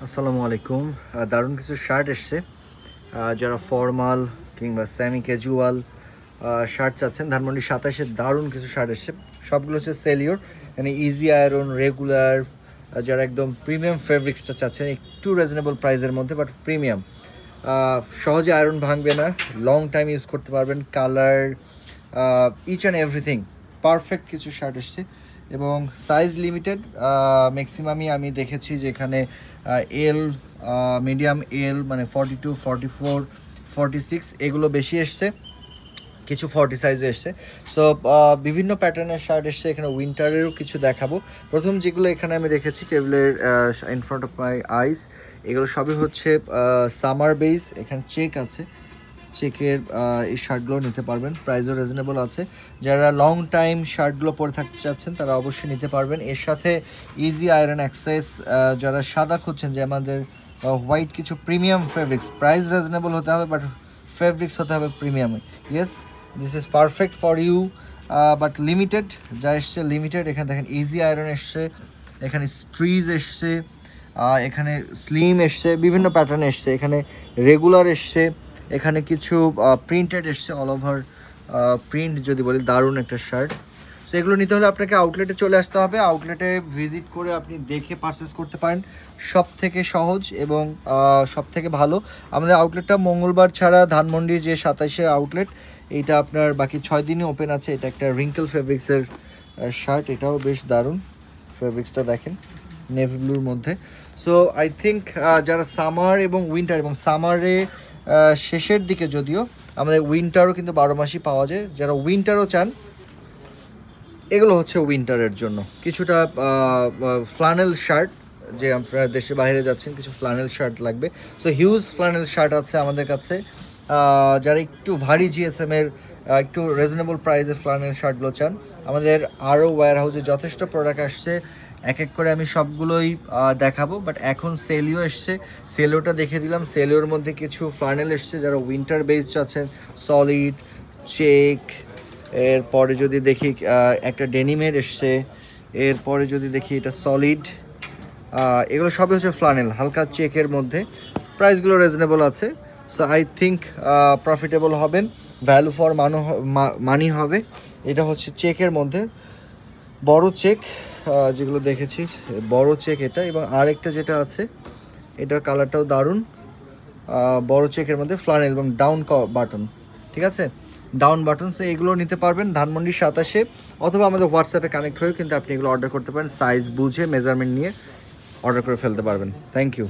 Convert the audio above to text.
আসসালামু আলাইকুম। দারুণ কিছু শার্ট এসছে। যারা ফর্মাল কিংবা সেমি ক্যাজুয়াল শার্ট চাচ্ছেন, ধানমন্ডি 27-এ দারুণ কিছু শার্ট এসছে। সবগুলো হচ্ছে সেলিওর, মানে ইজি আয়রন, রেগুলার। যারা একদম প্রিমিয়াম ফেব্রিক্সটা চাচ্ছেন একটু রিজনেবল প্রাইসের মধ্যে, বাট প্রিমিয়াম, সহজে আয়রন ভাঙবে না, লং টাইম ইউজ করতে পারবেন। Colour, each and everything perfect কিছু শার্ট এসছে এবং সাইজ লিমিটেড। ম্যাক্সিমামই আমি দেখেছি যে এখানে এল, মিডিয়াম এল, মানে 42, 44, 46 এগুলো বেশি এসছে, কিছু 40 সাইজে এসছে। সো বিভিন্ন প্যাটার্নের শার্ট এসছে। এখানে উইন্টারেরও কিছু দেখাবো। প্রথম যেগুলো এখানে আমি রেখেছি টেবিলের ইন ফ্রন্ট অফ মাই আইস, এগুলো সবই হচ্ছে সামার বেস। এখানে চেক আছে, চেকের এই শার্টগুলো নিতে পারবেন, প্রাইসও রিজনেবল আছে। যারা লং টাইম শার্টগুলো পরে থাকতে চাচ্ছেন তারা অবশ্যই নিতে পারবেন। এর সাথে ইজি আয়রন অ্যাক্সেস। যারা সাদা খুঁজছেন, যে আমাদের হোয়াইট কিছু প্রিমিয়াম ফেব্রিক্স, প্রাইস রিজনেবল হতে হবে বাট ফেব্রিক্স হতে হবে premium. Yes, this is perfect for you, but limited. যা এসছে লিমিটেড। এখানে দেখেন ইজি আয়রন এসছে, এখানে স্ট্রিজ এসছে, এখানে স্লিম এসছে, বিভিন্ন প্যাটার্ন এসছে। এখানে রেগুলার এসছে, এখানে কিছু প্রিন্টেড এসছে, অল ওভার প্রিন্ট যদি বলি। দারুণ একটা শার্ট। সো এগুলো নিতে হলে আপনাকে আউটলেটে চলে আসতে হবে। আউটলেটে ভিজিট করে আপনি দেখে পারচেস করতে পারেন। সব থেকে সহজ এবং সব থেকে ভালো। আমাদের আউটলেটটা মঙ্গলবার ছাড়া ধানমন্ডির যে 27-এ আউটলেট, এইটা আপনার বাকি 6 দিনই ওপেন আছে। এটা একটা রিঙ্কেল ফেব্রিক্সের শার্ট, এটাও বেশ দারুণ। ফেব্রিক্সটা দেখেন, নেভি ব্লুর মধ্যে। সো আই থিঙ্ক যারা সামার এবং উইন্টার, এবং সামারে শেষের দিকে যদিও আমাদের উইন্টারও কিন্তু 12 মাসই পাওয়া যায়। যারা উইন্টারও চান, এগুলো হচ্ছে উইন্টারের জন্য। কিছুটা ফ্লানেল শার্ট, যে আপনারা দেশের বাইরে যাচ্ছেন, কিছু ফ্লানেল শার্ট লাগবে। সো হিউজ ফ্লানেল শার্ট আছে আমাদের কাছে। যারা একটু ভারী জিএসএমের, একটু রিজনেবল প্রাইসে ফ্লানেল শার্টগুলো চান, আমাদের আরও ওয়্যার হাউসে যথেষ্ট প্রোডাক্ট আসছে। এক এক করে আমি সবগুলোই দেখাবো, বাট এখন সেলিও এসছে, সেলিওটা দেখে দিলাম। সেলিওর মধ্যে কিছু ফ্লানেল এসছে। যারা উইন্টার বেসড আছেন, সলিড, চেক, এরপরে যদি দেখি একটা ডেনিমের এসছে, এরপরে যদি দেখি এটা সলিড, এগুলো সবই হচ্ছে ফ্লানেল, হালকা চেকের মধ্যে। প্রাইসগুলো রিজনেবল আছে। সো আই থিঙ্ক প্রফিটেবল হবেন, ভ্যালু ফর মানি হবে। এটা হচ্ছে চেকের মধ্যে, বড় চেক যেগুলো দেখেছি, বড় চেক এটা। এবং আরেকটা যেটা আছে, এটার কালারটাও দারুণ, বড় চেকের মধ্যে ফ্লানেল এবং ডাউন বাটন। ঠিক আছে, ডাউন বাটনস। এগুলো নিতে পারবেন ধানমন্ডি 27-এ, অথবা আমাদের হোয়াটসঅ্যাপে কানেক্ট হয়ে কিন্তু আপনি এগুলো অর্ডার করতে পারেন। সাইজ বুঝে, মেজারমেন্ট নিয়ে অর্ডার করে ফেলতে পারবেন। Thank you.